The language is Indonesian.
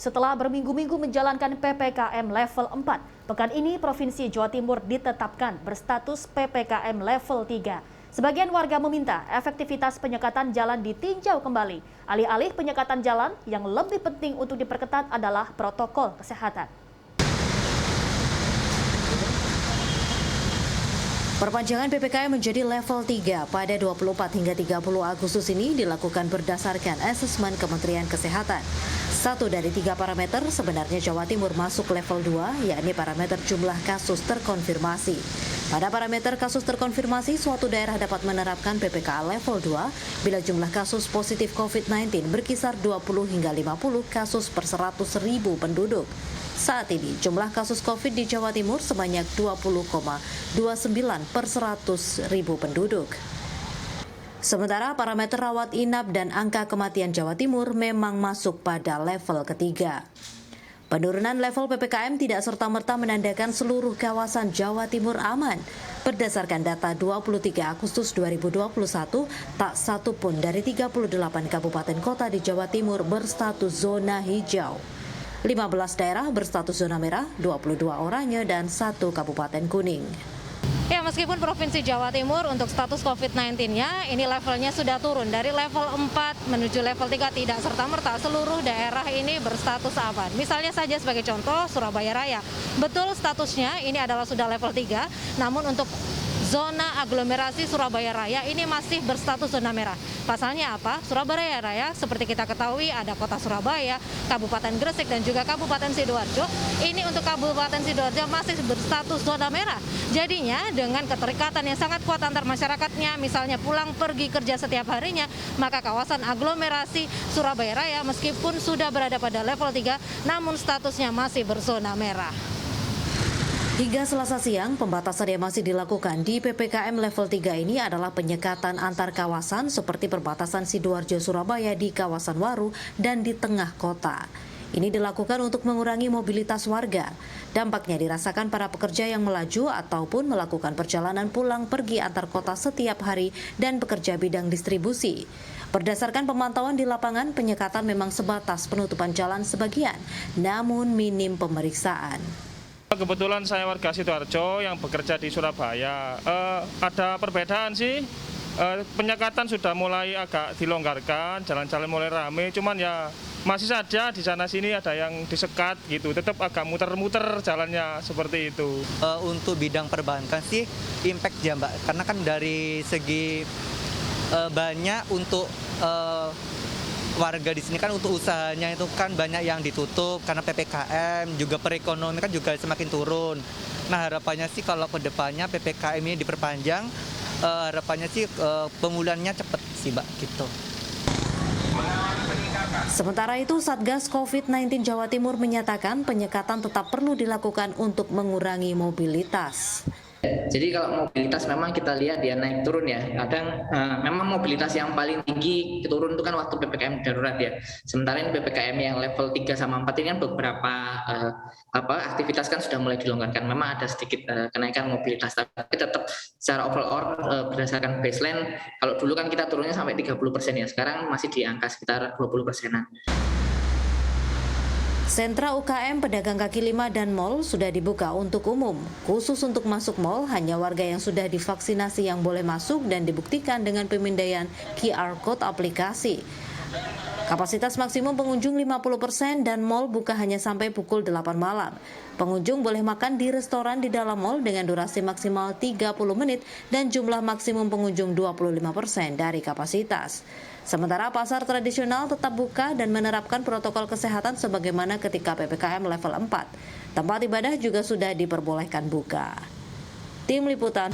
Setelah berminggu-minggu menjalankan PPKM level 4, pekan ini Provinsi Jawa Timur ditetapkan berstatus PPKM level 3. Sebagian warga meminta efektivitas penyekatan jalan ditinjau kembali. Alih-alih penyekatan jalan, yang lebih penting untuk diperketat adalah protokol kesehatan. Perpanjangan PPKM menjadi level 3 pada 24 hingga 30 Agustus ini dilakukan berdasarkan asesmen Kementerian Kesehatan. Satu dari 3 parameter sebenarnya Jawa Timur masuk level 2, yakni parameter jumlah kasus terkonfirmasi. Pada parameter kasus terkonfirmasi, suatu daerah dapat menerapkan PPKM level 2 bila jumlah kasus positif COVID-19 berkisar 20 hingga 50 kasus per 100.000 penduduk. Saat ini, jumlah kasus COVID di Jawa Timur sebanyak 20,29 per 100.000 penduduk. Sementara parameter rawat inap dan angka kematian Jawa Timur memang masuk pada level ketiga. Penurunan level PPKM tidak serta-merta menandakan seluruh kawasan Jawa Timur aman. Berdasarkan data 23 Agustus 2021, tak satu pun dari 38 kabupaten kota di Jawa Timur berstatus zona hijau. 15 daerah berstatus zona merah, 22 oranye, dan 1 kabupaten kuning. Ya, meskipun Provinsi Jawa Timur untuk status COVID-19-nya ini levelnya sudah turun dari level 4 menuju level 3, tidak serta-merta seluruh daerah ini berstatus aman. Misalnya saja sebagai contoh Surabaya Raya. Betul statusnya ini adalah sudah level 3, namun untuk zona aglomerasi Surabaya Raya ini masih berstatus zona merah. Pasalnya apa? Surabaya Raya seperti kita ketahui ada kota Surabaya, Kabupaten Gresik, dan juga Kabupaten Sidoarjo. Ini untuk Kabupaten Sidoarjo masih berstatus zona merah. Jadinya dengan keterikatan yang sangat kuat antar masyarakatnya, misalnya pulang pergi kerja setiap harinya, maka kawasan aglomerasi Surabaya Raya meskipun sudah berada pada level 3, namun statusnya masih berzona merah. Hingga Selasa siang, pembatasan yang masih dilakukan di PPKM level 3 ini adalah penyekatan antar kawasan seperti perbatasan Sidoarjo Surabaya di kawasan Waru dan di tengah kota. Ini dilakukan untuk mengurangi mobilitas warga. Dampaknya dirasakan para pekerja yang melaju ataupun melakukan perjalanan pulang pergi antar kota setiap hari dan pekerja bidang distribusi. Berdasarkan pemantauan di lapangan, penyekatan memang sebatas penutupan jalan sebagian, namun minim pemeriksaan. Kebetulan saya warga Sidoarjo yang bekerja di Surabaya. Ada perbedaan sih, penyekatan sudah mulai agak dilonggarkan, jalan-jalan mulai ramai, cuman ya masih saja di sana-sini ada yang disekat gitu, tetap agak muter-muter jalannya seperti itu. Untuk bidang perbankan sih impact ya Mbak, karena kan dari segi banyak untuk warga di sini kan untuk usahanya itu kan banyak yang ditutup karena PPKM, juga perekonomian kan juga semakin turun. Nah harapannya sih kalau ke depannya PPKM ini diperpanjang, harapannya sih pemulihannya cepat sih Mbak gitu. Sementara itu, Satgas COVID-19 Jawa Timur menyatakan penyekatan tetap perlu dilakukan untuk mengurangi mobilitas. Jadi kalau mobilitas memang kita lihat dia naik turun ya. Kadang memang mobilitas yang paling tinggi turun itu kan waktu PPKM darurat ya. Sementara ini PPKM yang level 3 sama 4 ini kan beberapa aktivitas kan sudah mulai dilonggarkan. Memang ada sedikit kenaikan mobilitas, tapi tetap secara overall berdasarkan baseline, kalau dulu kan kita turunnya sampai 30% ya. Sekarang masih di angka sekitar 20%-an. Sentra UKM, pedagang kaki lima, dan mal sudah dibuka untuk umum. Khusus untuk masuk mal, hanya warga yang sudah divaksinasi yang boleh masuk dan dibuktikan dengan pemindaian QR Code aplikasi. Kapasitas maksimum pengunjung 50% dan mal buka hanya sampai pukul 8 malam. Pengunjung boleh makan di restoran di dalam mal dengan durasi maksimal 30 menit dan jumlah maksimum pengunjung 25% dari kapasitas. Sementara pasar tradisional tetap buka dan menerapkan protokol kesehatan sebagaimana ketika PPKM level 4. Tempat ibadah juga sudah diperbolehkan buka. Tim Liputan.